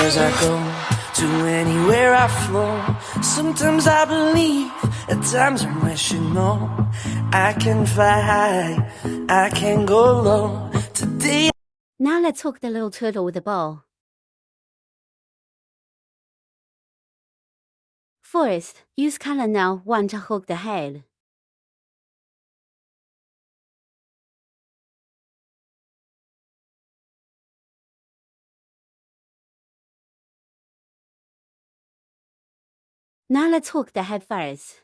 Where's I go, to anywhere I flow. Sometimes I believe, at times I'm wishing, no, I can fly high, I can go low. Today. Now let's hook the little turtle with a bow. First, use color now 1 to hook the head. Now let's hook the head first.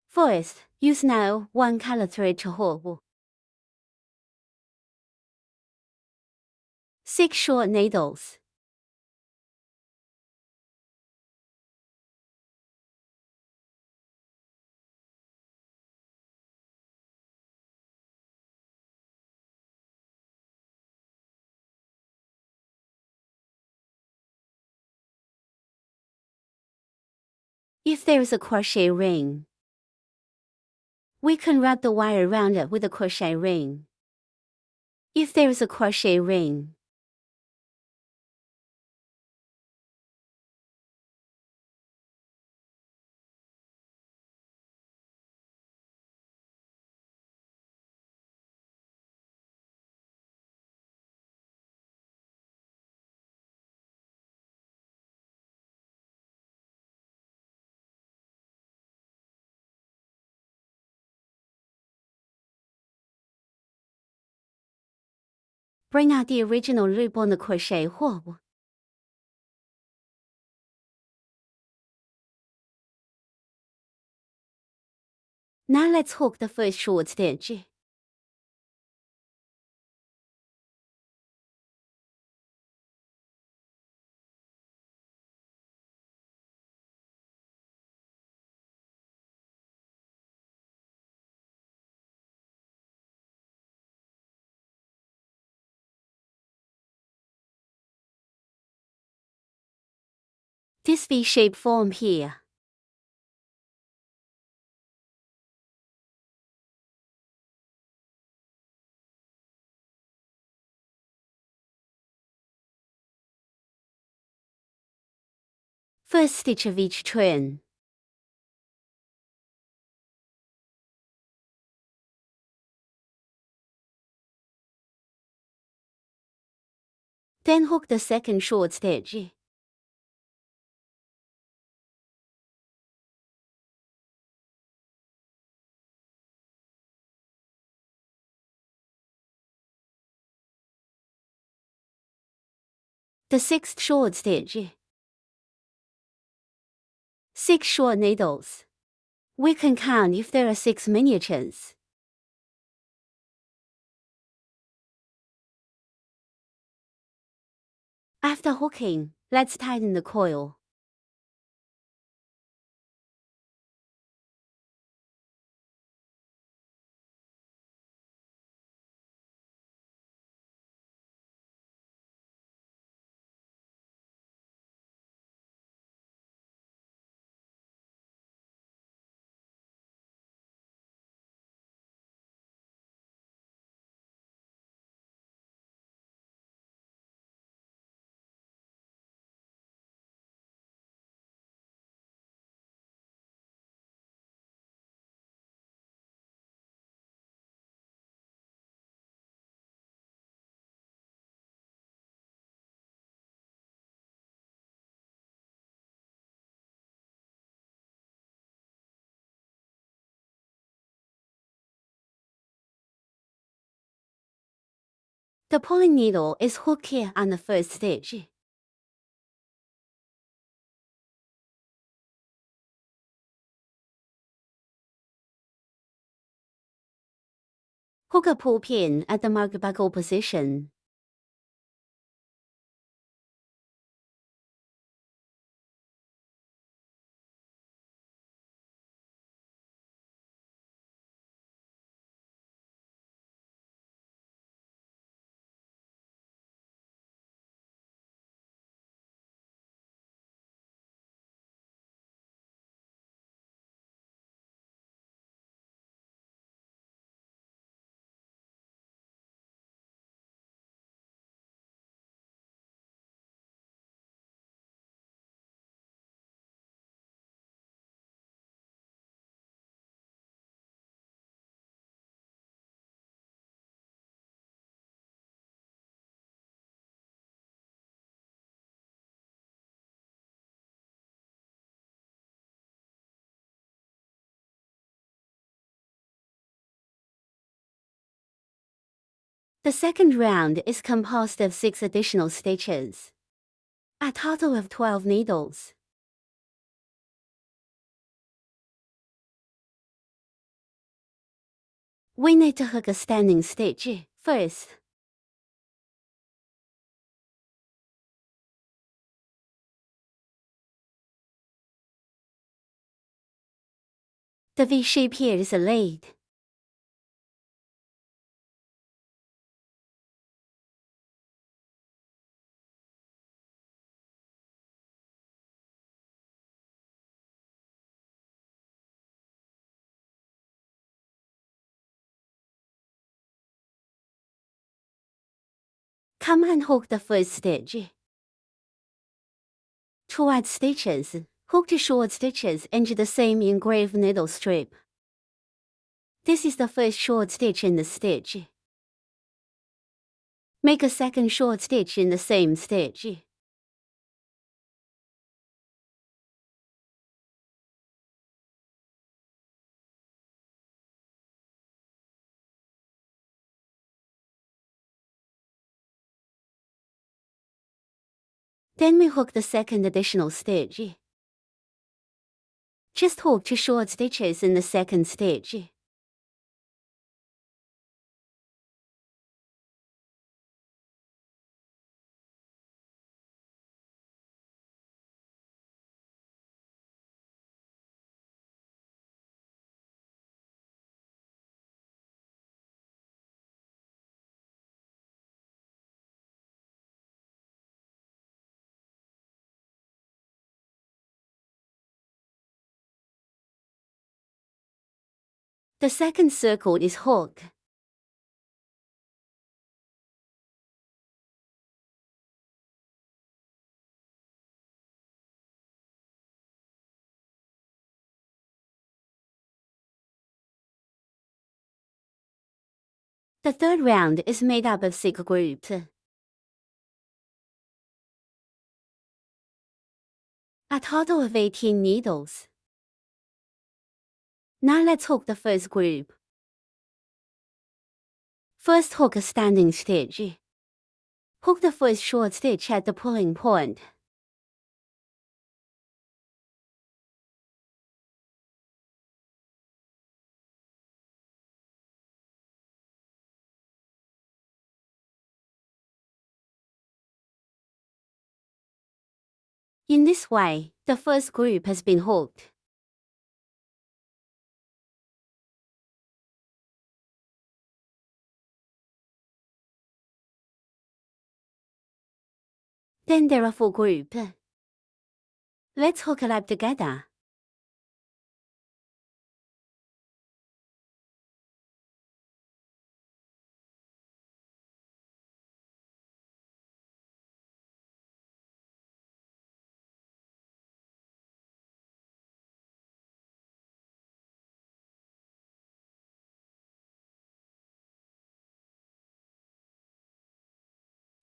First, use now 1 color thread to hook. 6 short needles. If there is a crochet ring, we can wrap the wire around it with a crochet ring. If there is a crochet ring, bring out the original loop on the crochet hook. Now let's hook the first short stitch. This V-shaped form here. First stitch of each turn. Then hook the second short stitch. The sixth short stitch. 6 short needles. We can count if there are 6 miniatures. After hooking, let's tighten the coil. The pulling needle is hooked here on the first stitch. Hook a pull pin at the marked buckle position. The second round is composed of 6 additional stitches, a total of 12 needles. We need to hook a standing stitch first. The V shape here is a lead. Come and hook the first stitch. To add stitches, hook the short stitches into the same engraved needle strip. This is the first short stitch in the stitch. Make a second short stitch in the same stitch. Then we hook the second additional stitch. Just hook 2 short stitches in the second stitch. The second circle is hooked. The third round is made up of 6 groups, a total of 18 needles. Now let's hook the first group. First hook a standing stitch. Hook the first short stitch at the pulling point. In this way, the first group has been hooked. Then there are 4 groups. Let's hook it up together.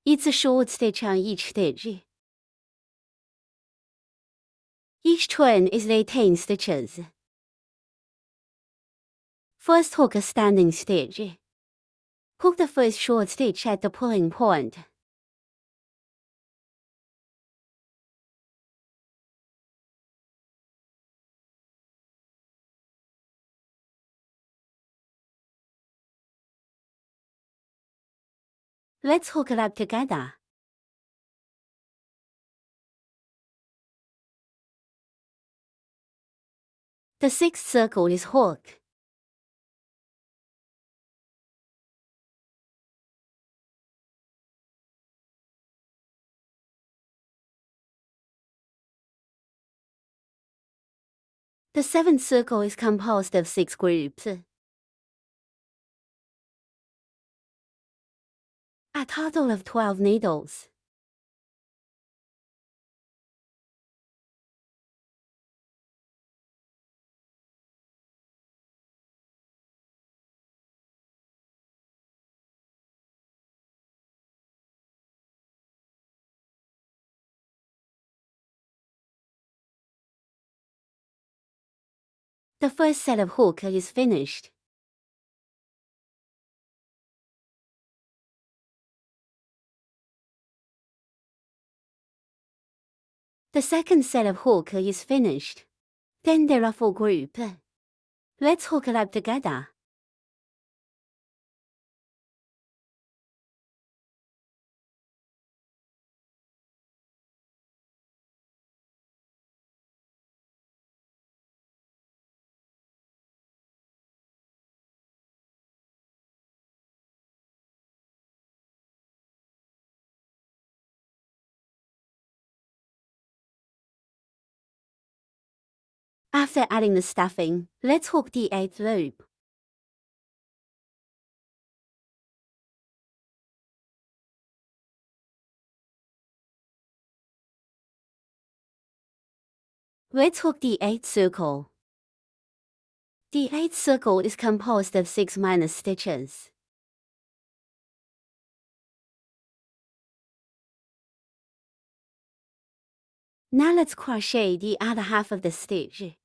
It's a short stitch on each stitch. Each turn is 18 stitches. First hook a standing stitch. Hook the first short stitch at the pulling point. Let's hook it up together. The sixth circle is hooked. The seventh circle is composed of 6 groups, a total of 12 needles. The first set of hook is finished. The second set of hook is finished. Then there are 4 groups. Let's hook it up together. After adding the stuffing, let's hook the 8th loop. Let's hook the 8th circle. The 8th circle is composed of 6 minus stitches. Now let's crochet the other half of the stitch.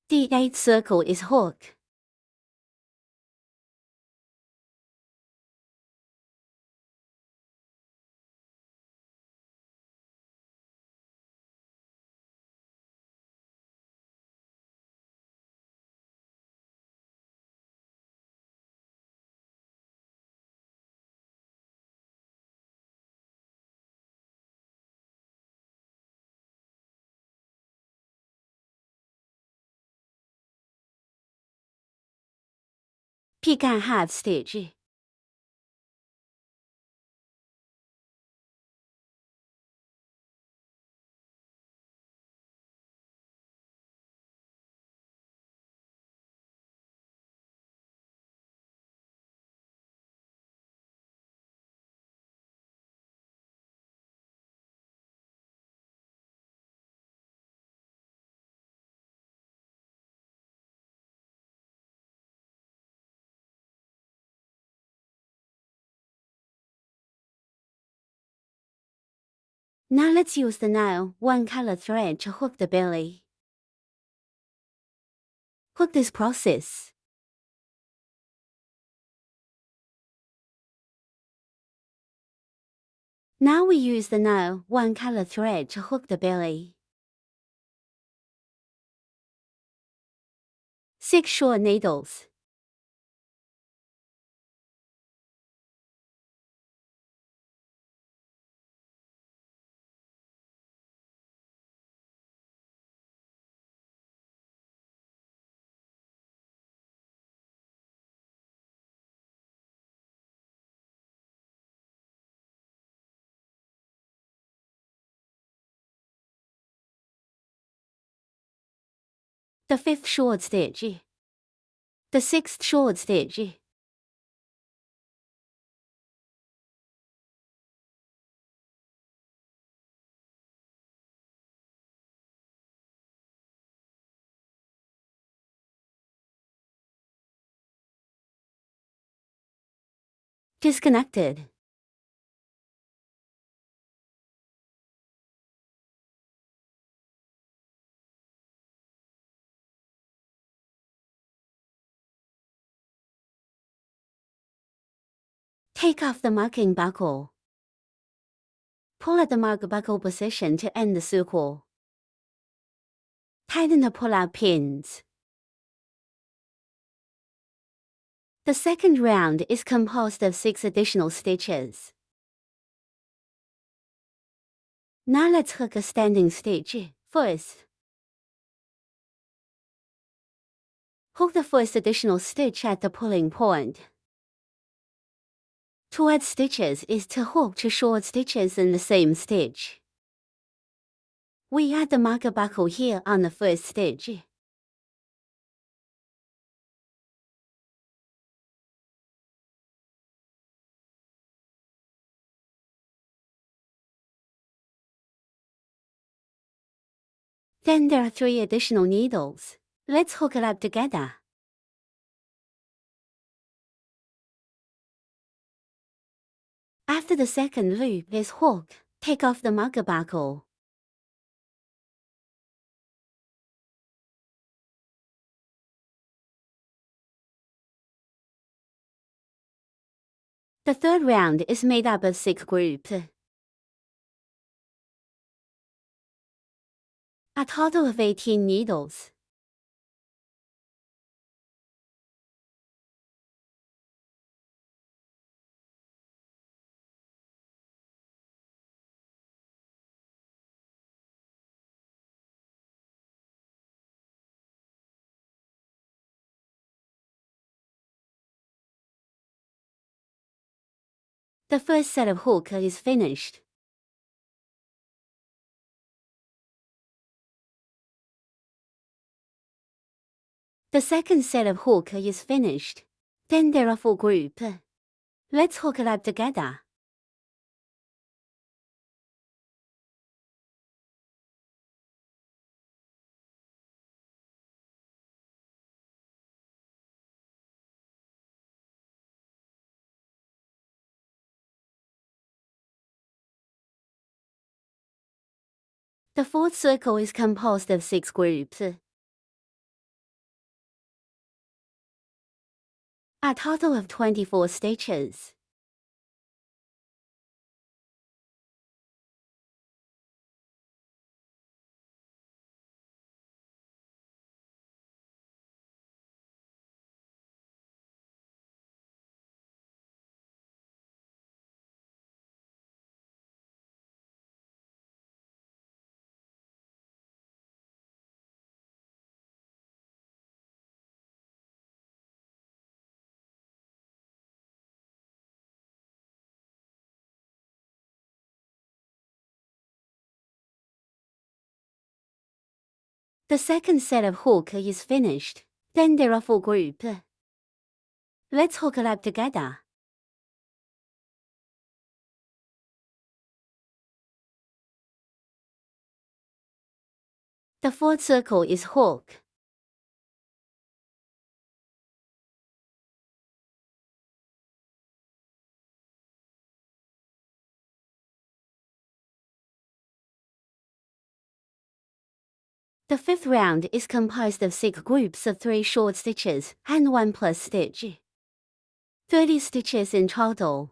The 8th circle is hooked. Pick out half stitch. Now let's use the nail, one color thread to hook the belly. Hook this process. Now we use the nail, one color thread to hook the belly. 6 short needles. The 5th short stitch. The 6th short stitch. Disconnected. Take off the marking buckle. Pull at the mark buckle position to end the circle. Tighten the pull-out pins. The second round is composed of 6 additional stitches. Now let's hook a standing stitch. First, hook the first additional stitch at the pulling point. To add stitches is to hook 2 short stitches in the same stitch. We add the marker buckle here on the first stitch. Then there are 3 additional needles. Let's hook it up together. After the second loop is hooked, take off the marker buckle. The third round is made up of 6 groups. A total of 18 needles. The first set of hook is finished. The second set of hook is finished. Then there are 4 groups. Let's hook it up together. The fourth circle is composed of 6 groups. A total of 24 stitches. The second set of hook is finished. Then there are 4 groups. Let's hook it up together. The fourth circle is hook. The fifth round is composed of 6 groups of 3 short stitches and 1 plus stitch. 30 stitches in total.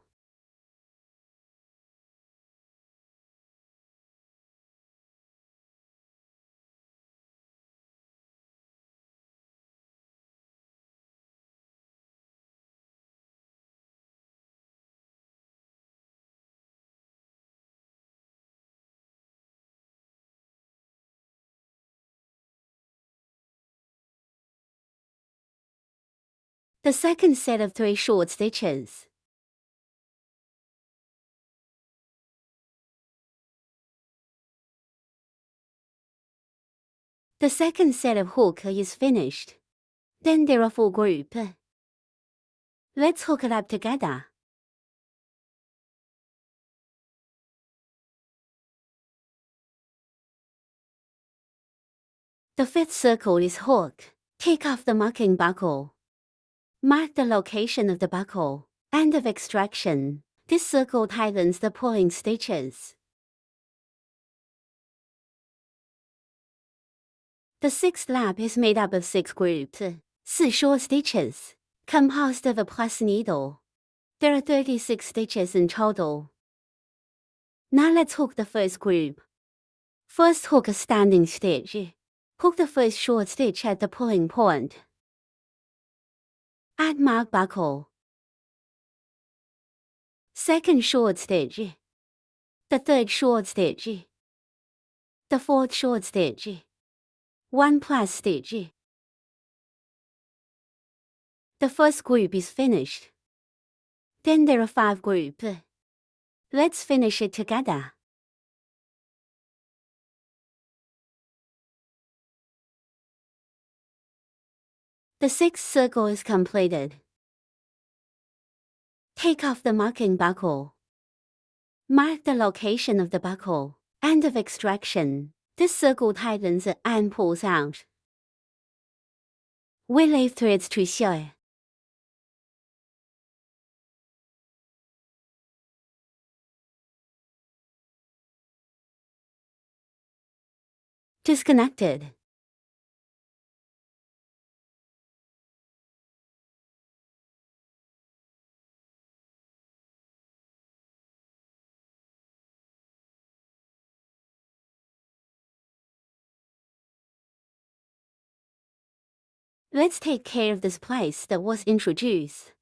The second set of 3 short stitches. The second set of hook is finished. Then there are 4 groups. Let's hook it up together. The fifth circle is hook. Take off the marking buckle. Mark the location of the buckle. End of extraction. This circle tightens the pulling stitches. The sixth lap is made up of 6 groups, 4 short stitches, composed of a plus needle. There are 36 stitches in total. Now let's hook the first group. First hook a standing stitch. Hook the first short stitch at the pulling point. Add mark buckle. Second short stitch. The third short stitch. The fourth short stitch. 1 plus stitch. The first group is finished. Then there are 5 groups. Let's finish it together. The sixth circle is completed. Take off the marking buckle. Mark the location of the buckle. End of extraction. This circle tightens and pulls out. We leave threads to show. Disconnected. Let's take care of this place that was introduced.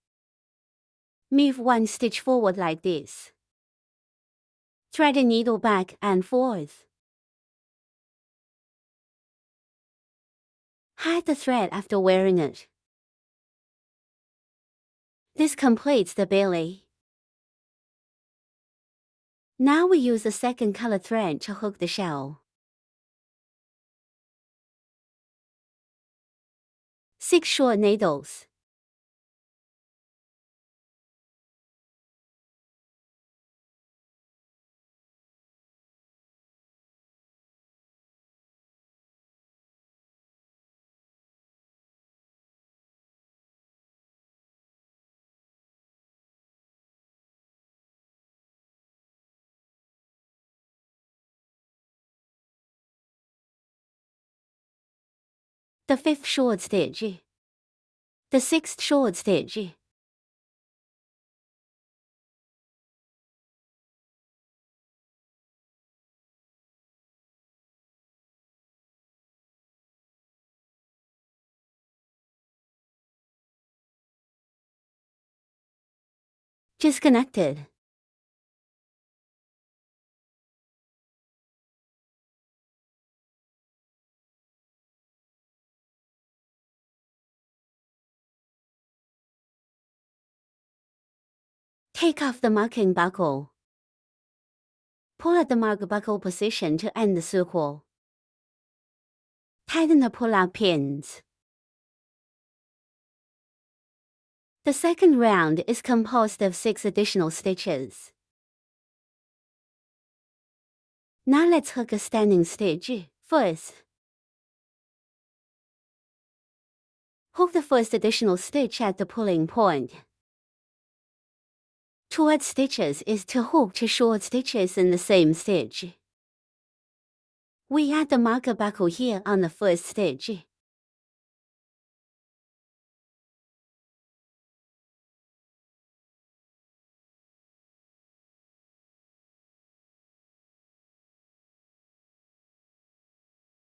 Move one stitch forward like this. Thread the needle back and forth. Hide the thread after wearing it. This completes the belly. Now we use the second color thread to hook the shell. 6 short needles. The 5th short stitch. The 6th short stitch. Disconnected. Take off the marking buckle. Pull at the mark buckle position to end the circle. Tighten the pull-out pins. The second round is composed of 6 additional stitches. Now let's hook a standing stitch. First, hook the first additional stitch at the pulling point. To add stitches is to hook 2 short stitches in the same stitch. We add the marker buckle here on the first stitch.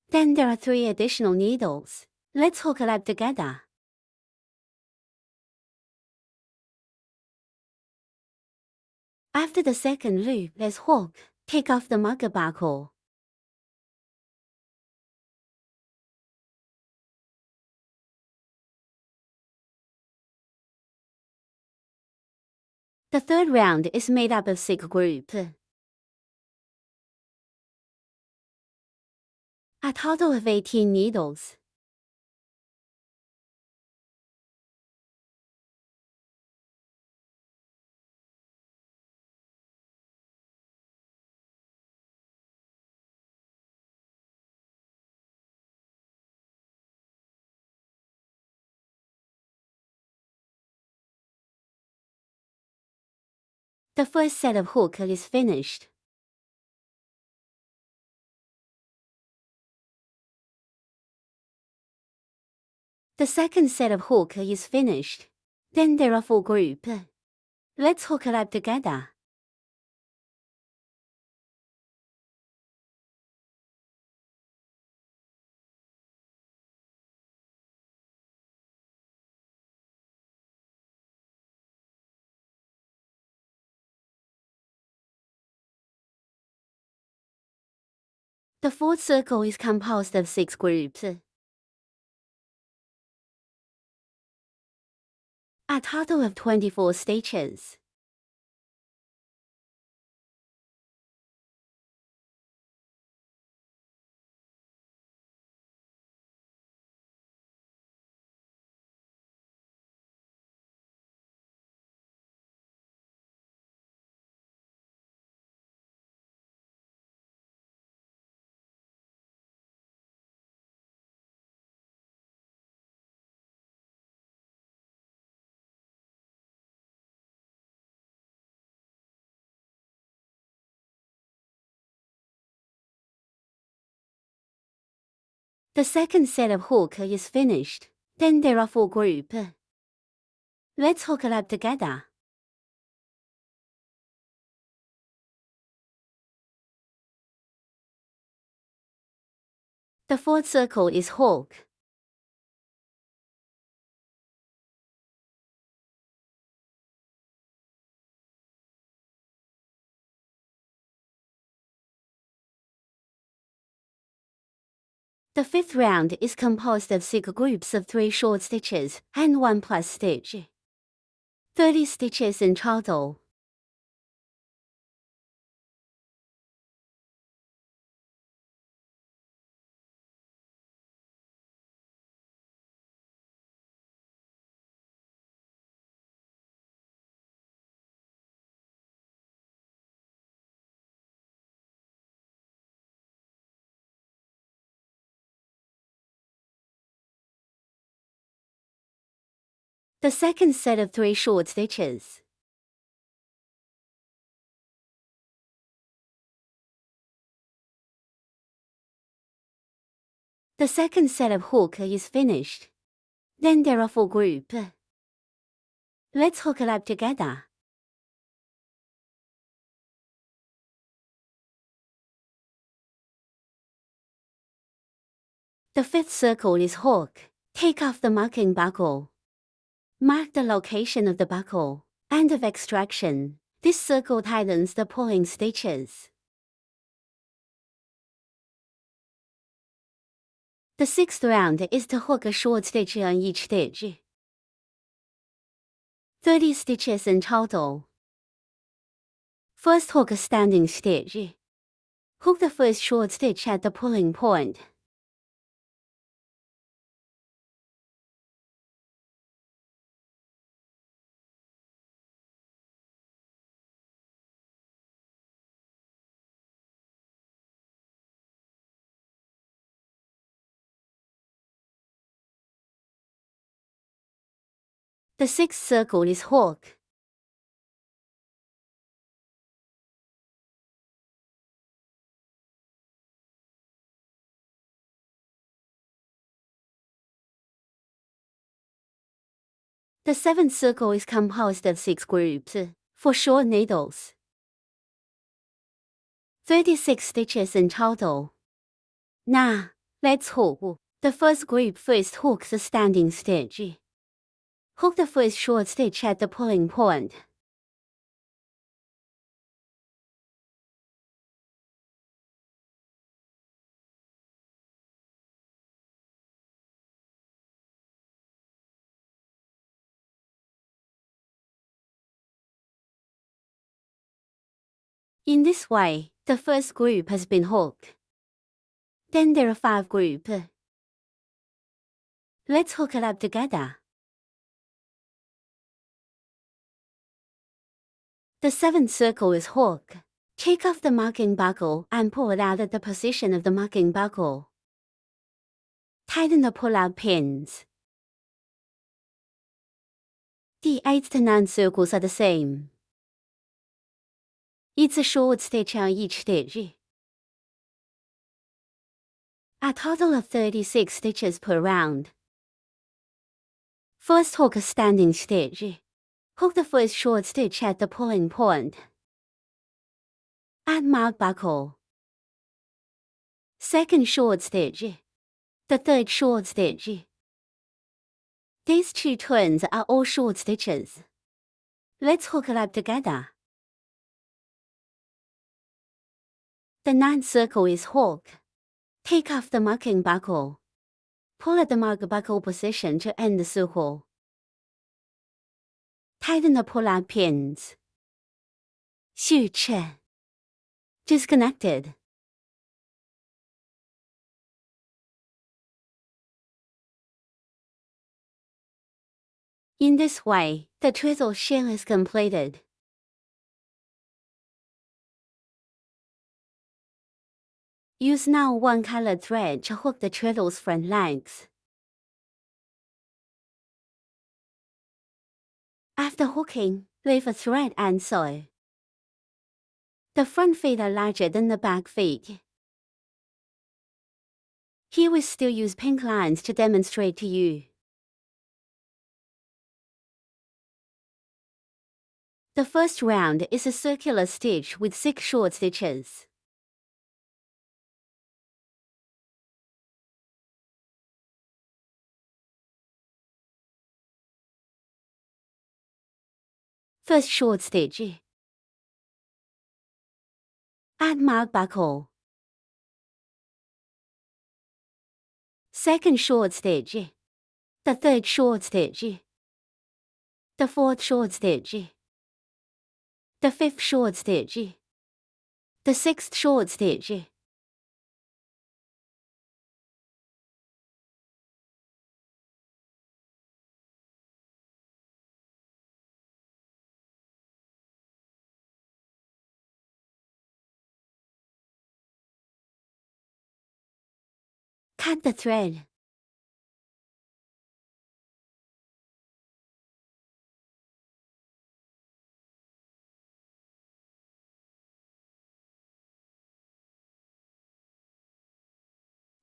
Then there are 3 additional needles. Let's hook it up together. After the second loop, let's hook. Take off the marker buckle. The third round is made up of 6 groups. A total of 18 needles. The first set of hook is finished. The second set of hook is finished. Then there are 4 groups. Let's hook it up together. The fourth circle is composed of 6 groups. A total of 24 stitches. The second set of hook is finished. Then there are 4 groups. Let's hook it up together. The fourth circle is hook. The fifth round is composed of 6 groups of 3 short stitches and 1 plus stitch. 30 stitches in total. The second set of 3 short stitches. The second set of hook is finished. Then there are 4 groups. Let's hook it up together. The fifth circle is hook. Take off the marking buckle. Mark the location of the buckle and of extraction. This circle tightens the pulling stitches. The sixth round is to hook a short stitch on each stitch. 30 stitches in total. First hook a standing stitch. Hook the first short stitch at the pulling point. The sixth circle is hook. The seventh circle is composed of 6 groups, for short needles. 36 stitches in total. Now, let's hook. The first group first hooks the standing stitch. Hook the first short stitch at the pulling point. In this way, the first group has been hooked. Then there are 5 groups. Let's hook it up together. The seventh circle is hook. Take off the marking buckle and pull it out at the position of the marking buckle. Tighten the pull-out pins. The 8th to 9th circles are the same. It's a short stitch on each stitch. A total of 36 stitches per round. First hook a standing stitch. Hook the first short stitch at the pulling point. Add mark buckle. Second short stitch. The third short stitch. These 2 turns are all short stitches. Let's hook it up together. The 9th circle is hook. Take off the marking buckle. Pull at the mark buckle position to end the circle. Tighten the pull-out pins. 续衬. Disconnected. In this way, the twiddle shell is completed. Use now 1 colored thread to hook the twiddle's front legs. After hooking, leave a thread and sew. The front feet are larger than the back feet. Here we still use pink lines to demonstrate to you. The first round is a circular stitch with 6 short stitches. First short stitch. Add mark buckle. Second short stitch. The third short stitch. The fourth short stitch. The fifth short stitch. The sixth short stitch. Cut the thread.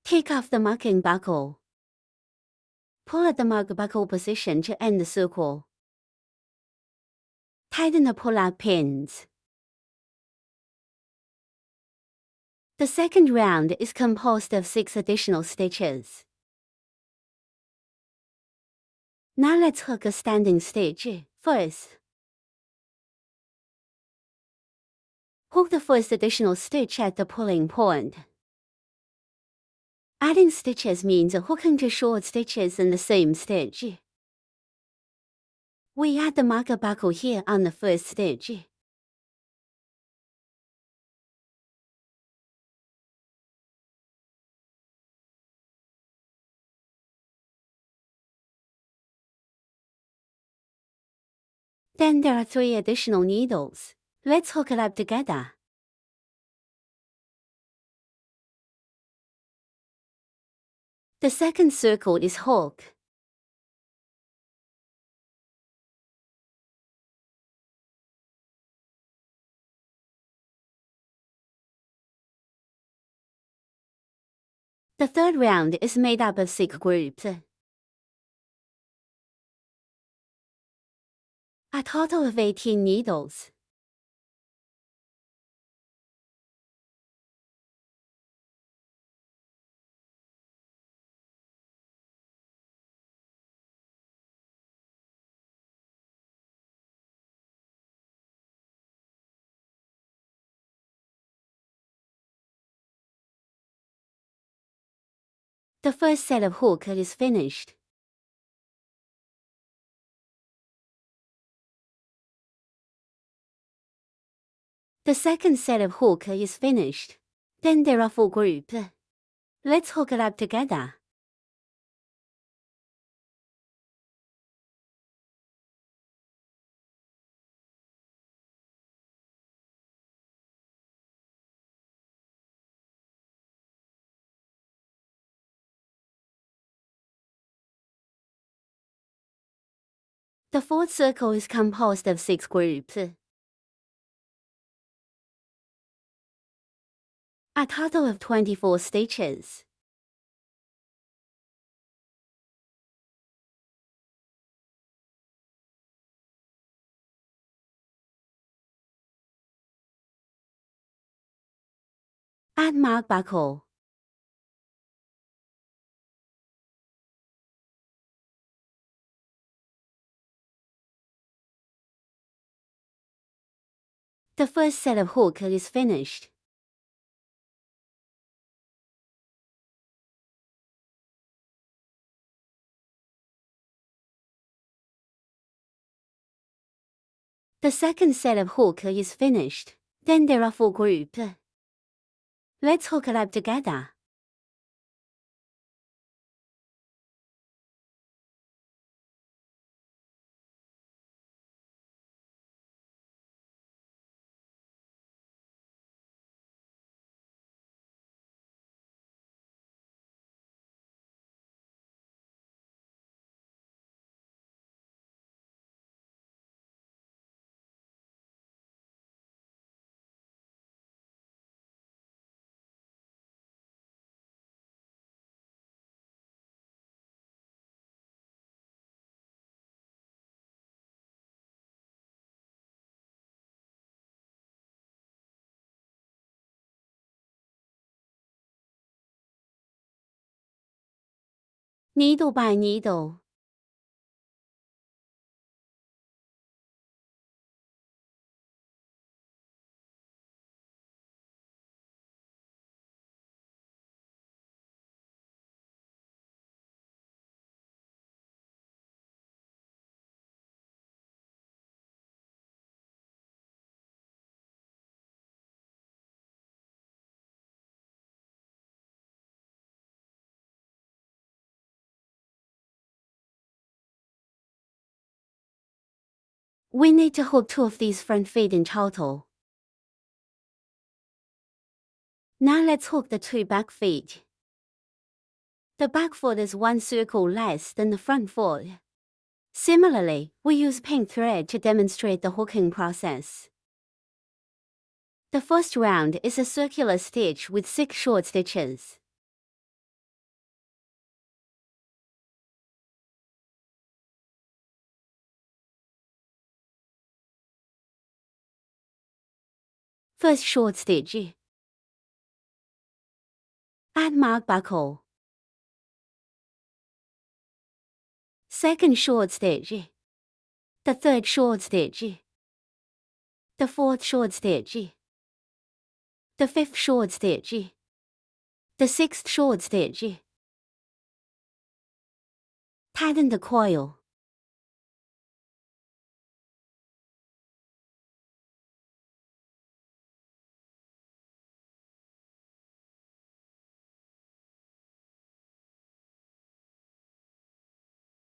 Take off the marking buckle. Pull at the mark buckle position to end the circle. Tighten the pull-out pins. The second round is composed of 6 additional stitches. Now let's hook a standing stitch. First, hook the first additional stitch at the pulling point. Adding stitches means hooking 2 short stitches in the same stitch. We add the marker buckle here on the first stitch. Then there are 3 additional needles. Let's hook it up together. The second circle is hook. The third round is made up of 6 groups. A total of 18 needles. The first set of hook is finished. The second set of hook is finished. Then there are 4 groups. Let's hook it up together. The fourth circle is composed of 6 groups. A total of 24 stitches. Add mark buckle. The first set of hook is finished. The second set of hook is finished. Then there are 4 groups. Let's hook it up together. needle by needle. We need to hook 2 of these front feet in total. Now let's hook the 2 back feet. The back foot is 1 circle less than the front foot. Similarly, we use pink thread to demonstrate the hooking process. The first round is a circular stitch with 6 short stitches. First short stitch. Add mark buckle. Second short stitch. The third short stitch. The fourth short stitch. The fifth short stitch. The sixth short stitch. Tighten the coil.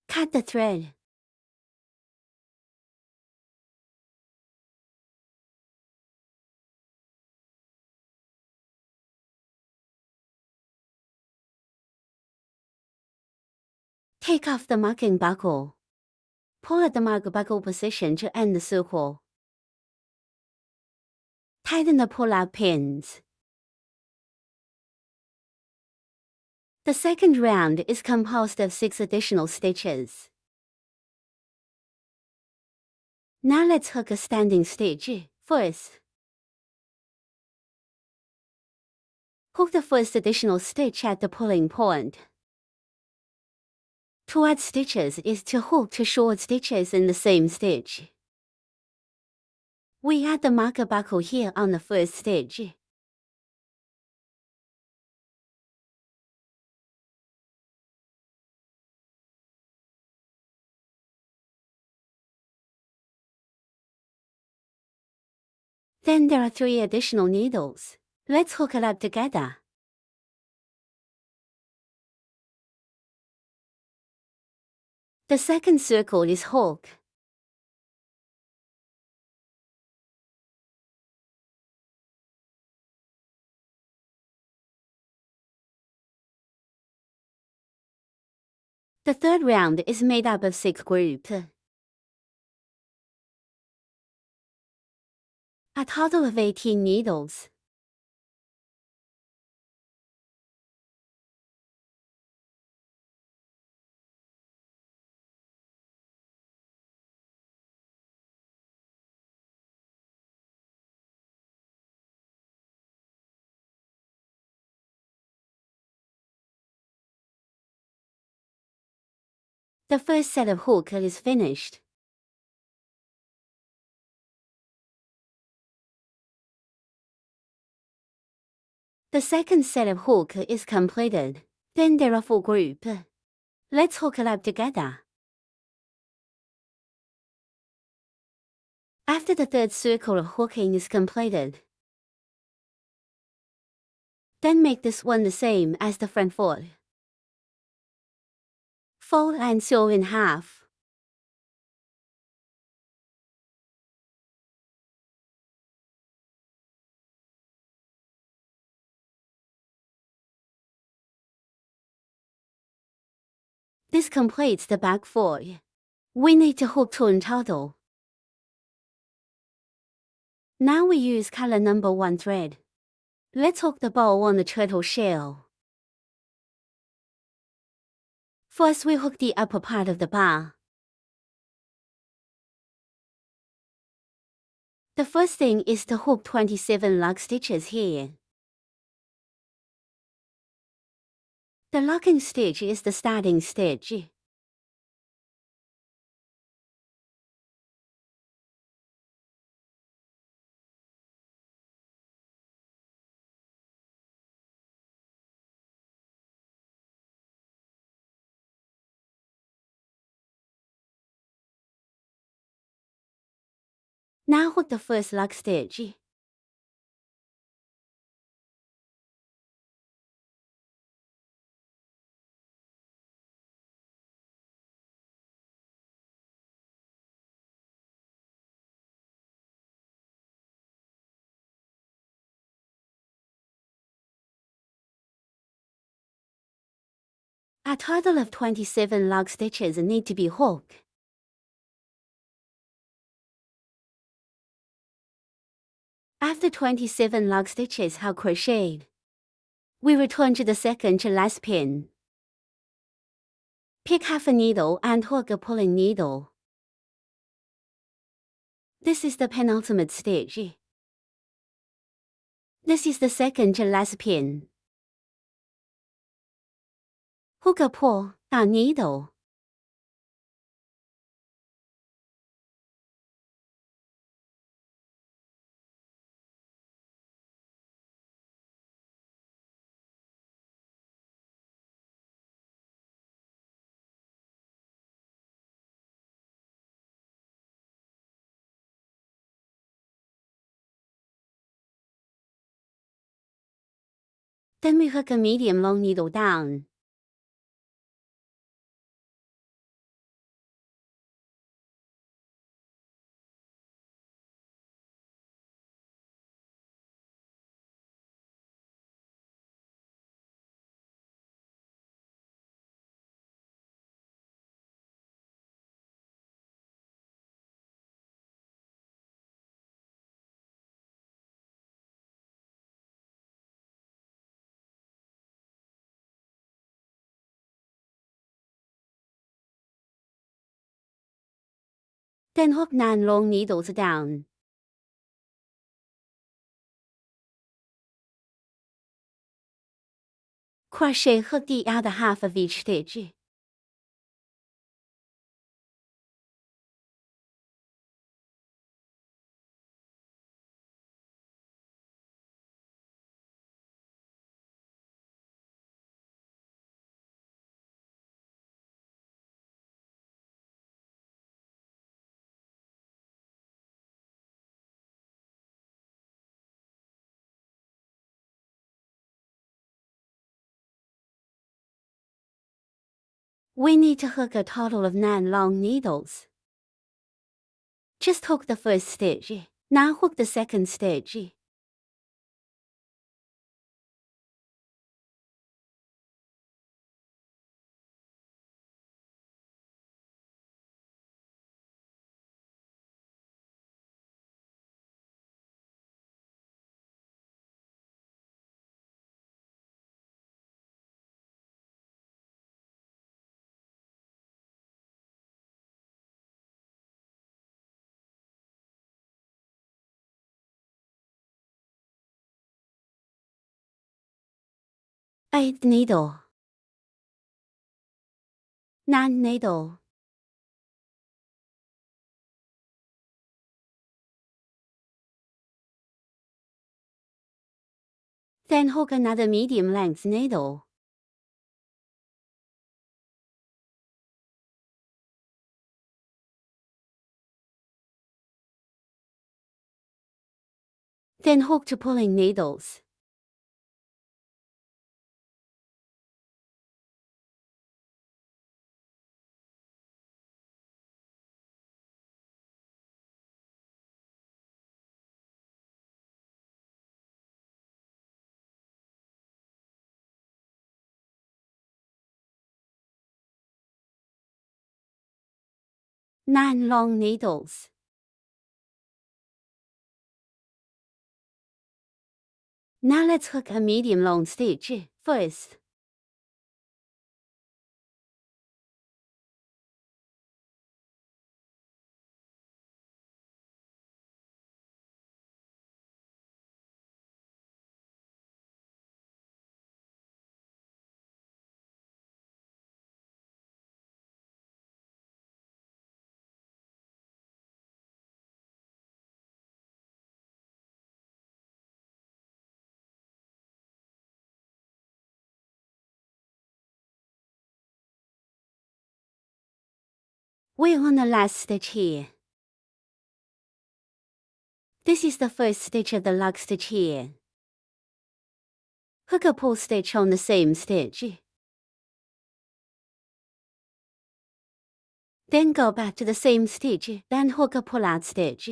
Cut the thread. Take off the marking buckle. Pull at the mark buckle position to end the circle. Tighten the pull-out pins. The second round is composed of 6 additional stitches. Now let's hook a standing stitch. First, hook the first additional stitch at the pulling point. To add stitches is to hook 2 short stitches in the same stitch. We add the marker buckle here on the first stitch. Then there are 3 additional needles. Let's hook it up together. The second circle is hook. The third round is made up of 6 groups. A total of 18 needles. The first set of hook is finished. The second set of hook is completed. Then there are 4 groups. Let's hook it up together. After the third circle of hooking is completed, then make this one the same as the front foot. Fold and sew in half. This completes the back foot. We need to hook 2 in total. Now we use color number 1 thread. Let's hook the bow on the turtle shell. First we hook the upper part of the bar. The first thing is to hook 27 lock stitches here. The locking stitch is the starting stitch. Now hook the first lock stitch. A total of 27 lock stitches need to be hooked. After 27 lock stitches are crocheted, we return to the second to last pin. Pick half a needle and hook a pulling needle. This is the penultimate stitch. This is the second to last pin. Hook a pull down needle. Then we hook a medium long needle down. Then hook 9 long needles down. Crochet hook the other half of each stitch. We need to hook a total of 9 long needles. Just hook the first stitch. Now hook the second stitch. Eighth needle. 9th needle. Then hook another medium length needle. Then hook 2 pulling needles. Nine long needles. Now let's hook a medium long stitch first. We're on the last stitch here. This is the first stitch of the lock stitch here. Hook a pull stitch on the same stitch. Then go back to the same stitch, then hook a pull out stitch.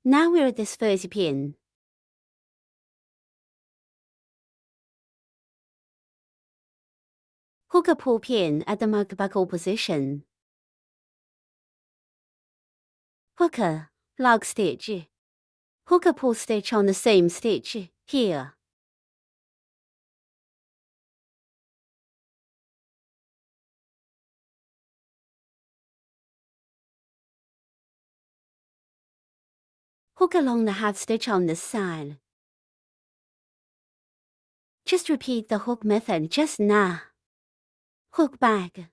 Now we're at this first pin. Hook a pull pin at the marked buckle position. Hook a lock stitch. Hook a pull stitch on the same stitch here. Hook along the half stitch on this side. Just repeat the hook method just now. Hook back.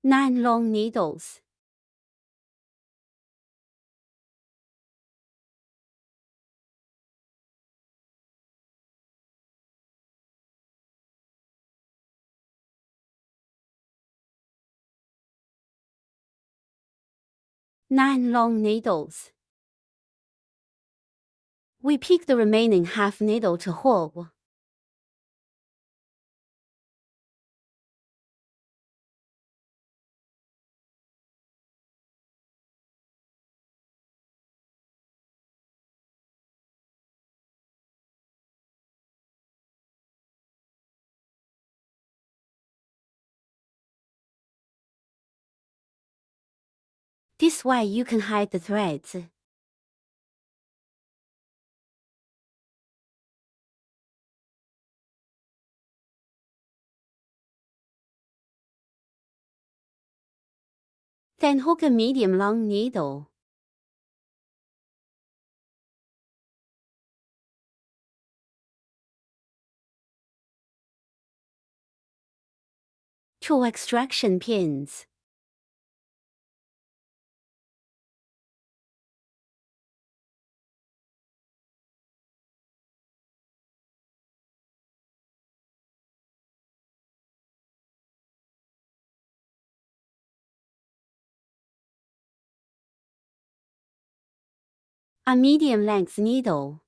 Nine long needles. Nine long needles. We pick the remaining half needle to hook. This way you can hide the threads. Then hook a medium long needle. Two extraction pins. A medium length needle.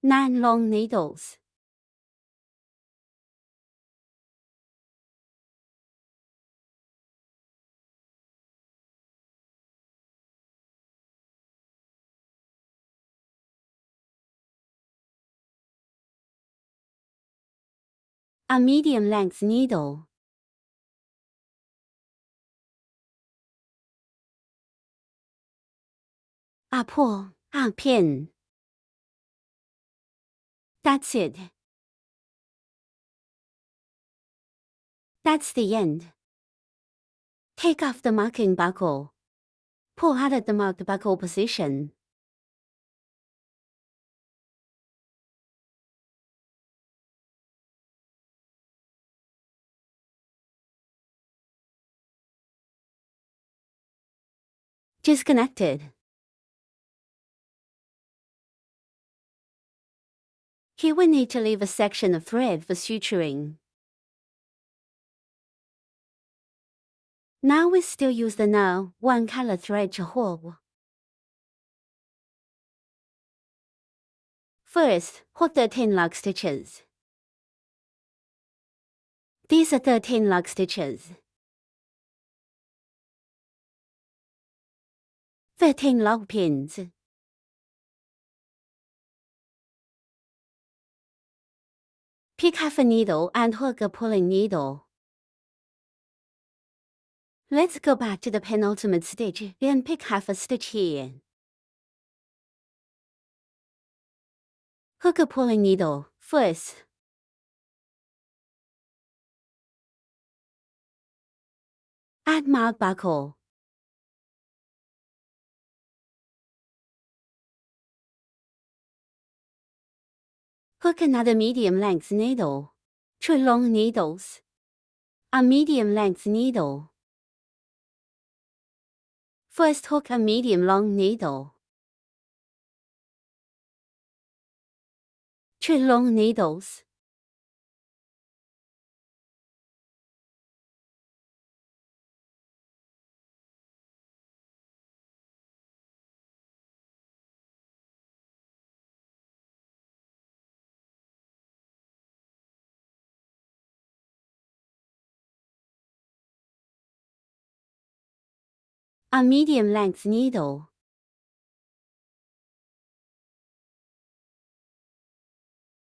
Nine long needles. A medium length needle. A pull, a pin. That's it. That's the end. Take off the marking buckle. Pull out at the marked buckle position. Disconnected. Here we need to leave a section of thread for suturing. Now we still use the now one color thread to hook. First, hook 13 lock stitches. These are 13 lock stitches. 13 lock pins. Pick half a needle and hook a pulling needle. Let's go back to the penultimate stitch and pick half a stitch here. Hook a pulling needle first. Add mark buckle. Hook another medium length needle. 2 long needles. A medium length needle. First hook a medium long needle. 2 long needles. A medium length needle.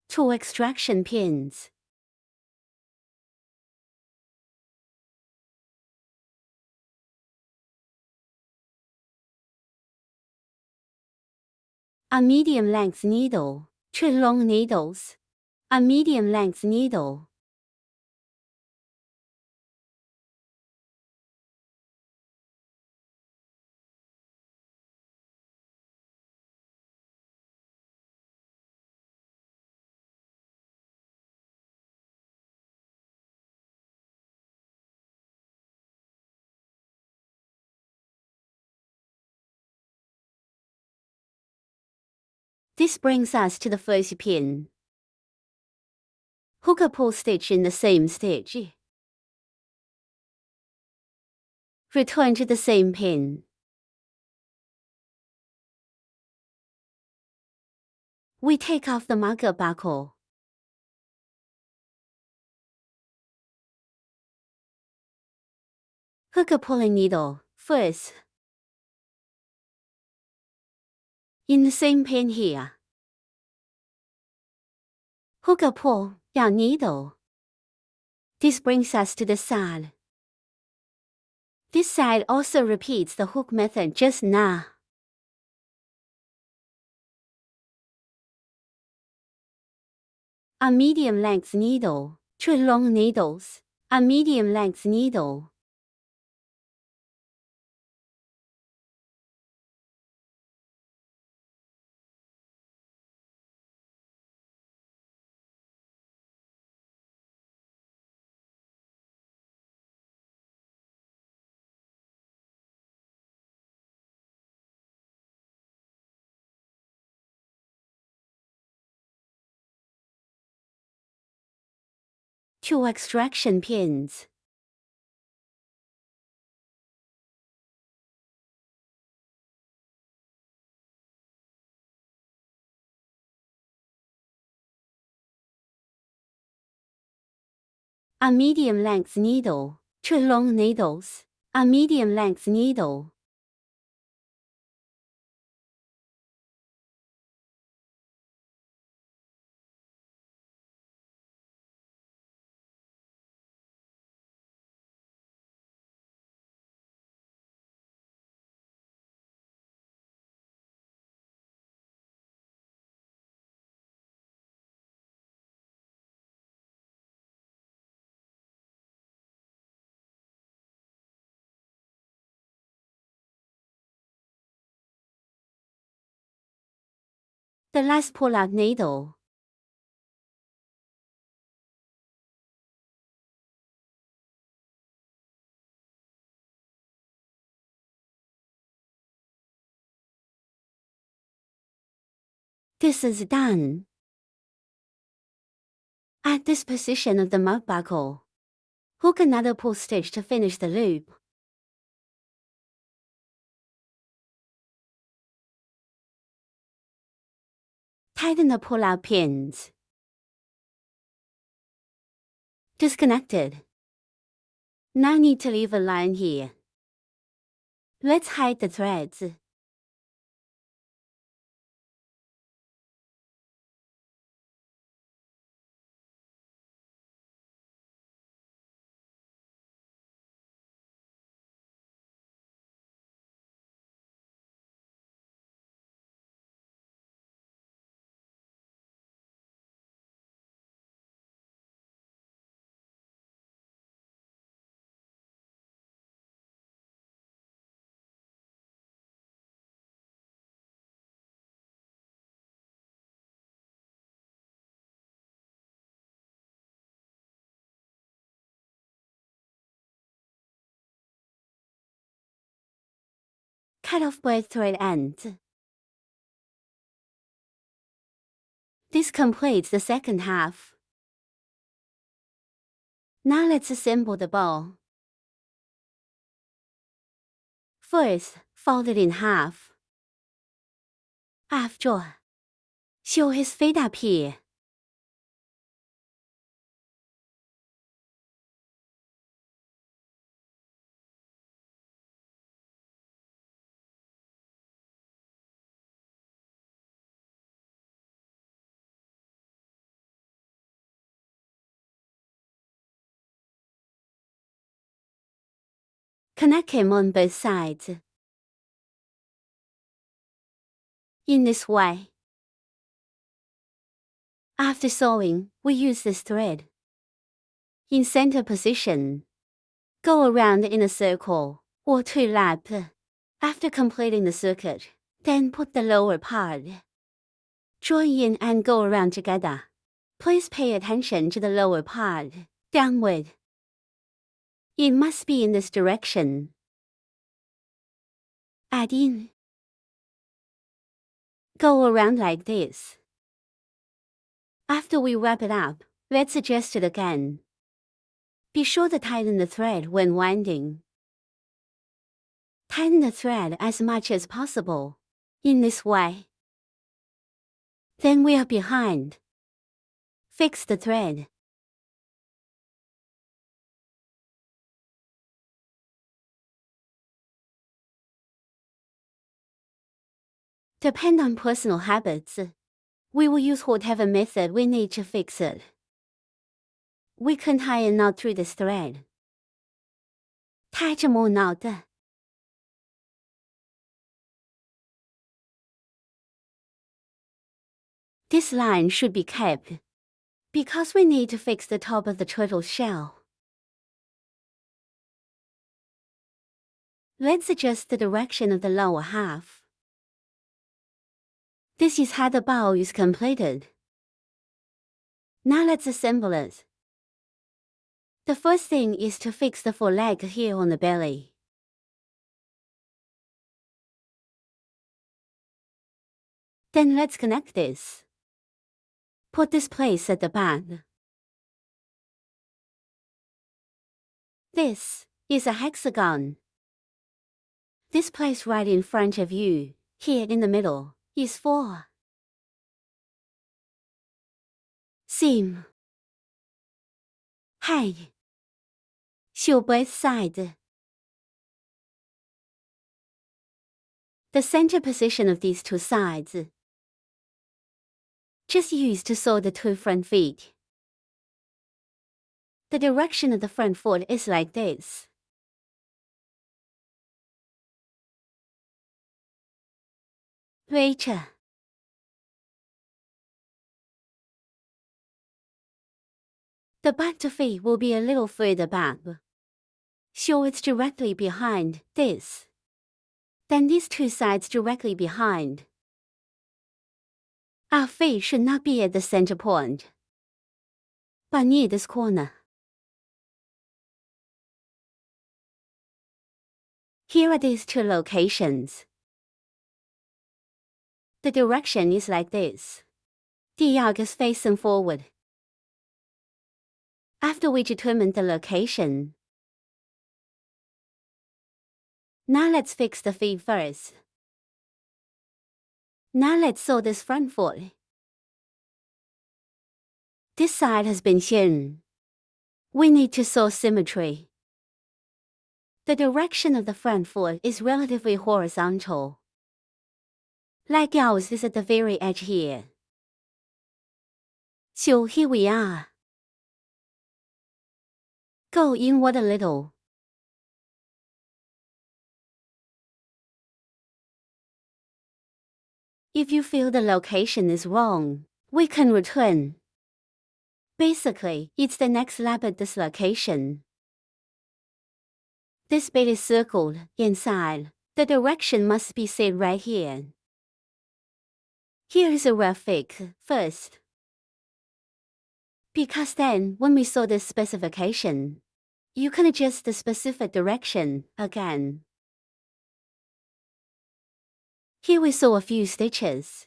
2 extraction pins. A medium length needle. 2 long needles. A medium length needle. This brings us to the first pin. Hook a pull stitch in the same stitch. Return to the same pin. We take off the marker buckle. Hook a pulling needle first. In the same pin here. Hook a pull down needle. This brings us to the side. This side also repeats the hook method just now. A medium length needle. 2 long needles. A medium length needle. Two extraction pins. A medium length needle. 2 long needles. A medium length needle. The last pull-out needle. This is done. At this position of the mark buckle, hook another pull stitch to finish the loop. Tighten the pull-out pins. Disconnected. Now need to leave a line here. Let's hide the threads. Cut off both thread ends. This completes the second half. Now let's assemble the bow. First, fold it in half. After, show his feet up here. Connect him on both sides. In this way. After sewing, we use this thread. In center position. Go around in a circle, or 2 laps. After completing the circuit, then put the lower part. Join in and go around together. Please pay attention to the lower part, downward. It must be in this direction. Add in. Go around like this. After we wrap it up, let's adjust it again. Be sure to tighten the thread when winding. Tighten the thread as much as possible, in this way. Then we are behind. Fix the thread. Depend on personal habits. We will use whatever method we need to fix it. We can tie a knot through this thread. tie着木脑的。This line should be kept, because we need to fix the top of the turtle shell. Let's adjust the direction of the lower half. This is how the bow is completed. Now let's assemble it. The first thing is to fix the foreleg here on the belly. Then let's connect this. Put this place at the back. This is a hexagon. This place right in front of you, here in the middle, is 4. Seam. Hey. Show both sides. The center position of these 2 sides. Just use to sew the 2 front feet. The direction of the front foot is like this. Later. The back to feet will be a little further back. Show it's directly behind this. Then these 2 sides directly behind. Our feet should not be at the center point, but near this corner. Here are these 2 locations. The direction is like this. 第二个 is facing forward. After we determine the location, now let's fix the feet first. Now let's sew this front foot. This side has been shown. We need to sew symmetry. The direction of the front foot is relatively horizontal. Like ours is at the very edge here. So here we are. Go inward a little. If you feel the location is wrong, we can return. Basically, it's the next lap at this location. This bit is circled inside. The direction must be set right here. Here is a rough fix first. Because then, when we sew this specification, you can adjust the specific direction again. Here we sew a few stitches.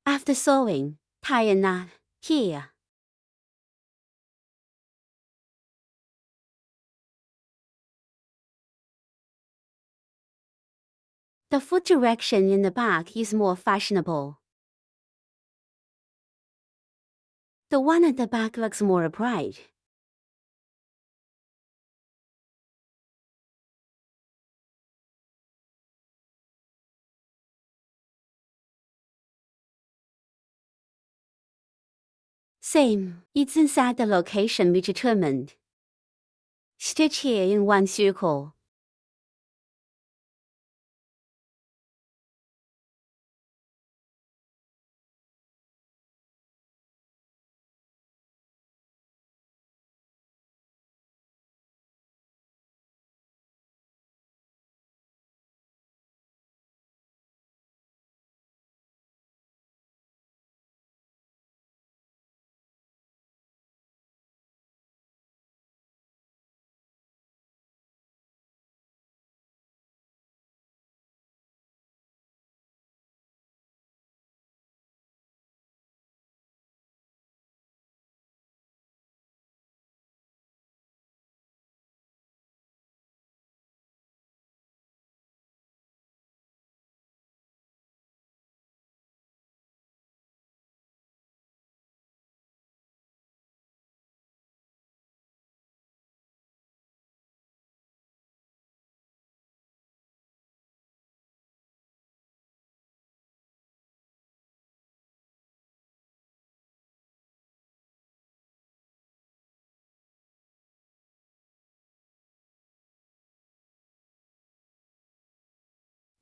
After sewing, tie a knot here. The foot direction in the back is more fashionable. The one at the back looks more upright. Same, it's inside the location we determined. Stitch here in one circle.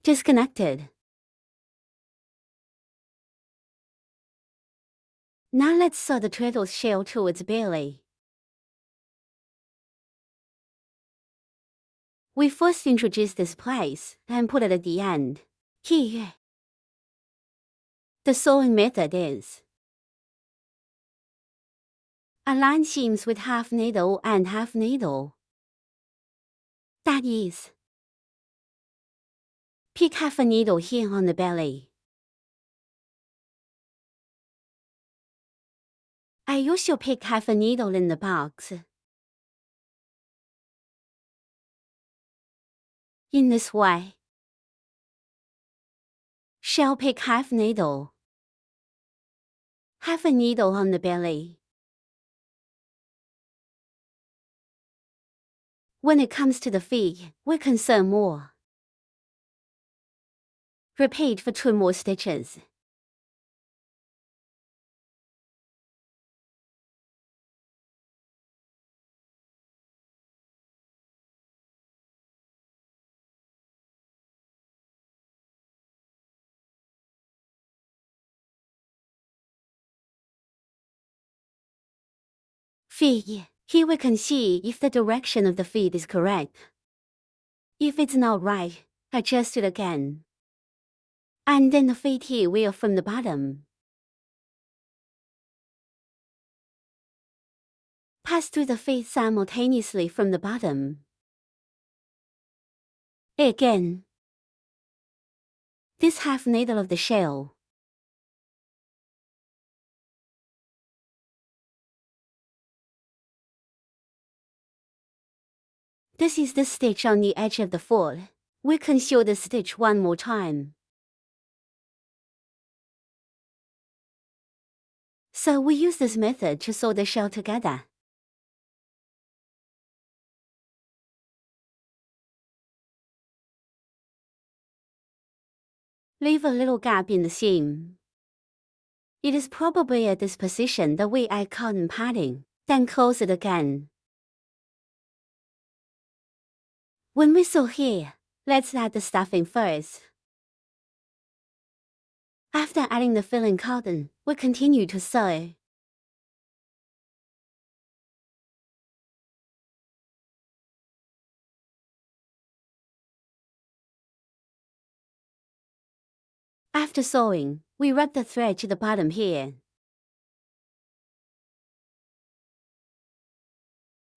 Disconnected. Now let's sew the turtle's shell towards belly. We first introduce this place and put it at the end. Here. The sewing method is: align seams with half needle and half needle. That is, pick half a needle here on the belly. I usually pick half a needle in the box. In this way, shell pick half needle, half a needle on the belly. When it comes to the feet, we're concerned more. Repeat for 2 more stitches. Feet. Here we can see if the direction of the feet is correct. If it's not right, adjust it again. And then the feet here will from the bottom. Pass through the feet simultaneously from the bottom. Again. This half needle of the shell. This is the stitch on the edge of the foot. We can sew the stitch one more time. So we use this method to sew the shell together. Leave a little gap in the seam. It is probably at this position that we add cotton padding, then close it again. When we sew here, let's add the stuffing first. After adding the filling cotton, we continue to sew. After sewing, we wrap the thread to the bottom here.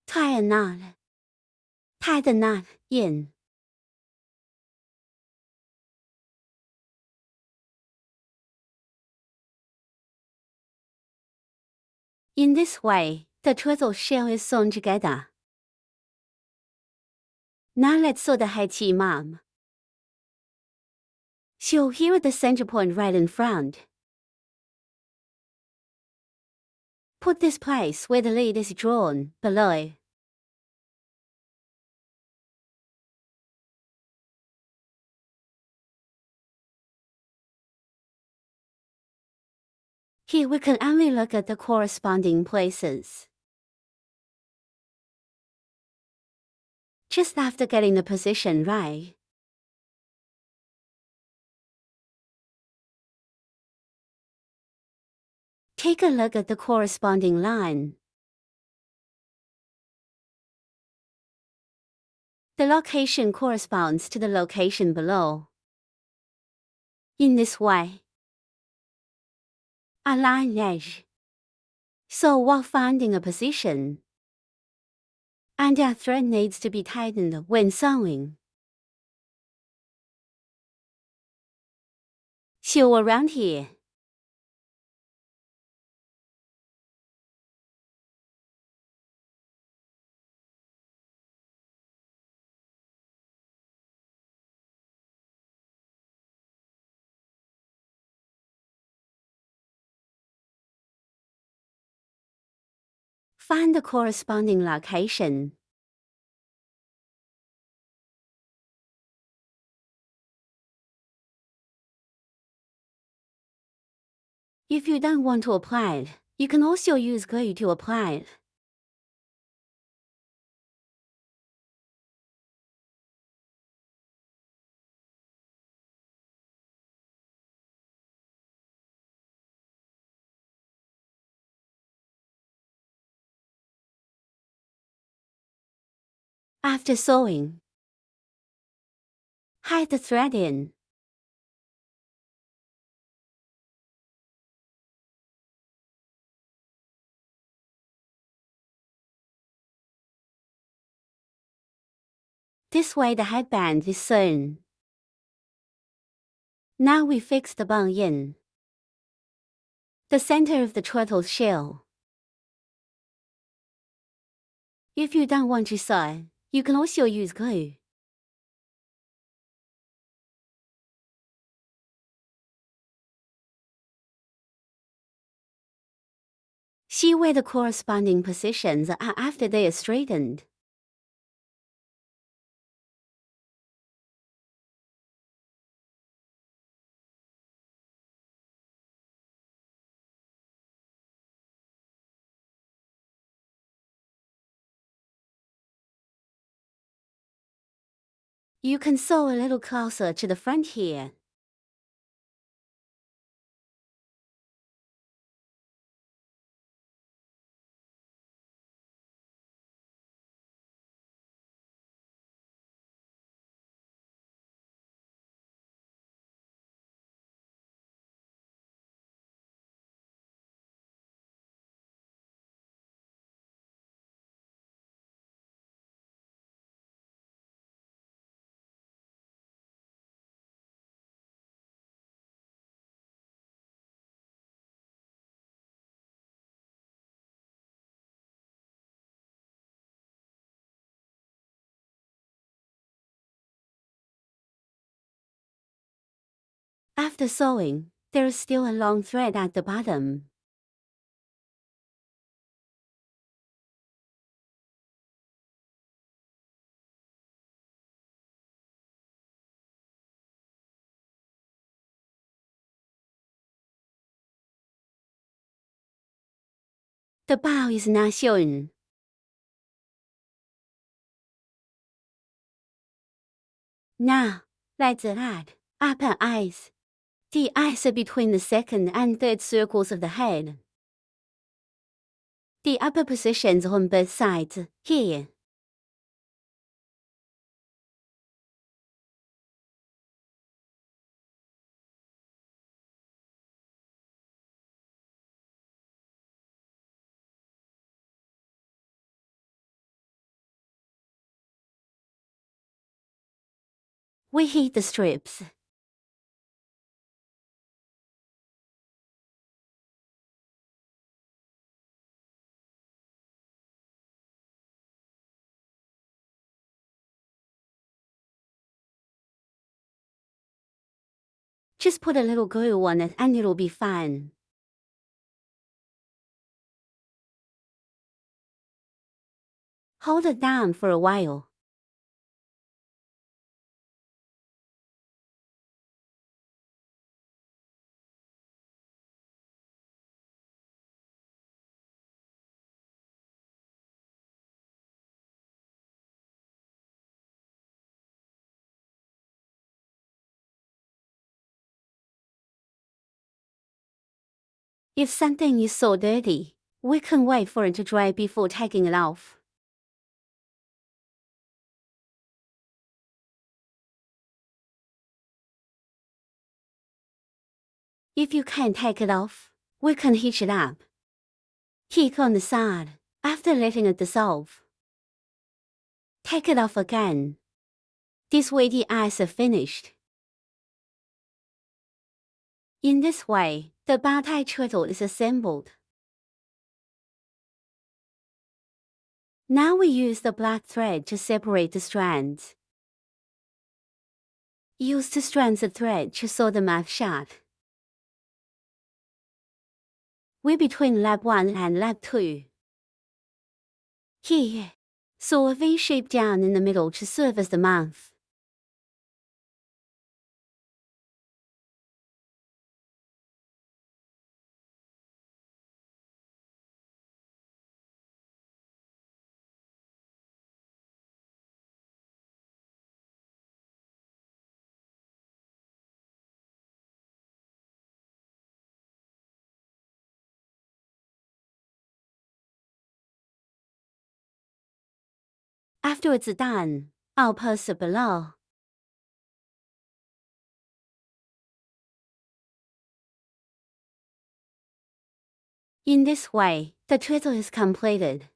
Tie a knot. Tie the knot in. In this way, the turtle shell is sewn together. Now let's sew the head seam up. Sew here at the center point right in front. Put this place where the lid is drawn, below. Here we can only look at the corresponding places. Just after getting the position right, take a look at the corresponding line. The location corresponds to the location below. In this way, align edge. So while finding a position, and our thread needs to be tightened when sewing. Sew around here. Find the corresponding location. If you don't want to apply it, you can also use glue to apply it. After sewing, hide the thread in. This way the headband is sewn. Now we fix the bung in the center of the turtle's shell. If you don't want to sew, you can also use glue. See where the corresponding positions are after they are straightened. You can sew a little closer to the front here. After sewing, there is still a long thread at the bottom. The bow is not shown. Now, let's add upper eyes. The eyes are between the second and third circles of the head. The upper positions on both sides, here. We hid the strips. Just put a little glue on it and it'll be fine. Hold it down for a while. If something is so dirty, we can wait for it to dry before taking it off. If you can't take it off, we can hitch it up. Kick on the side, after letting it dissolve. Take it off again. This way the eyes are finished. In this way, the bow tie turtle is assembled. Now we use the black thread to separate the strands. Use the strands of thread to sew the mouth shut. We're between lap 1 and lap 2. Here, sew a V shape down in the middle to serve as the mouth. After it's done, I'll post it below. In this way, the turtle is completed.